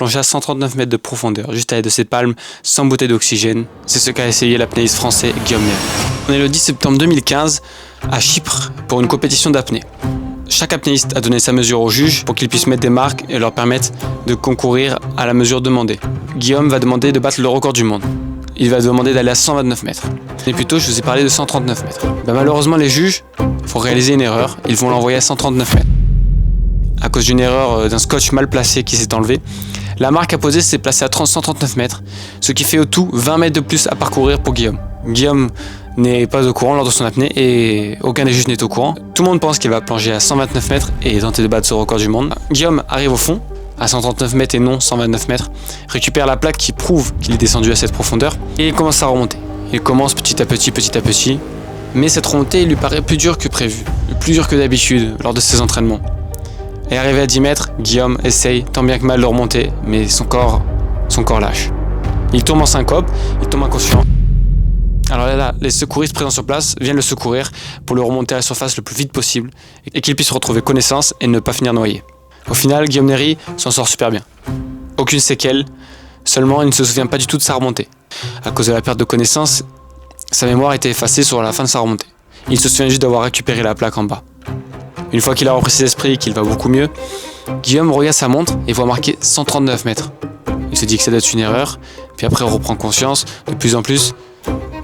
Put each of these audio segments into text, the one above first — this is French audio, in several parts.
plonger à 139 mètres de profondeur, juste à l'aide de ses palmes, sans bouteille d'oxygène. C'est ce qu'a essayé l'apnéiste français Guillaume Néry. On est le 10 septembre 2015 à Chypre pour une compétition d'apnée. Chaque apnéiste a donné sa mesure au juge pour qu'il puisse mettre des marques et leur permettre de concourir à la mesure demandée. Guillaume va demander de battre le record du monde. Il va demander d'aller à 129 mètres. Et plus tôt, je vous ai parlé de 139 mètres. Malheureusement, les juges vont réaliser une erreur. Ils vont l'envoyer à 139 mètres. À cause d'une erreur d'un scotch mal placé qui s'est enlevé, la marque à poser s'est placée à 139 mètres, ce qui fait au tout 20 mètres de plus à parcourir pour Guillaume. Guillaume n'est pas au courant lors de son apnée et aucun des juges n'est au courant. Tout le monde pense qu'il va plonger à 129 mètres et tenter de battre ce record du monde. Guillaume arrive au fond, à 139 mètres et non 129 mètres, récupère la plaque qui prouve qu'il est descendu à cette profondeur et il commence à remonter. Il commence petit à petit, mais cette remontée lui paraît plus dure que prévu, plus dure que d'habitude lors de ses entraînements. Et arrivé à 10 mètres, Guillaume essaye tant bien que mal de remonter, mais son corps lâche. Il tombe en syncope, il tombe inconscient. Alors là, les secouristes présents sur place viennent le secourir pour le remonter à la surface le plus vite possible et qu'il puisse retrouver connaissance et ne pas finir noyé. Au final, Guillaume Néry s'en sort super bien. Aucune séquelle, seulement il ne se souvient pas du tout de sa remontée. À cause de la perte de connaissance, sa mémoire a été effacée sur la fin de sa remontée. Il se souvient juste d'avoir récupéré la plaque en bas. Une fois qu'il a repris ses esprits et qu'il va beaucoup mieux, Guillaume regarde sa montre et voit marquer 139 mètres. Il se dit que ça doit être une erreur, puis après on reprend conscience de plus en plus,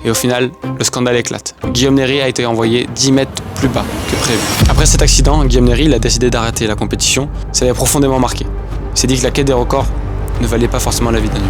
et au final, le scandale éclate. Guillaume Néry a été envoyé 10 mètres plus bas que prévu. Après cet accident, Guillaume Néry a décidé d'arrêter la compétition. Ça l'avait profondément marqué. Il s'est dit que la quête des records ne valait pas forcément la vie d'un humain.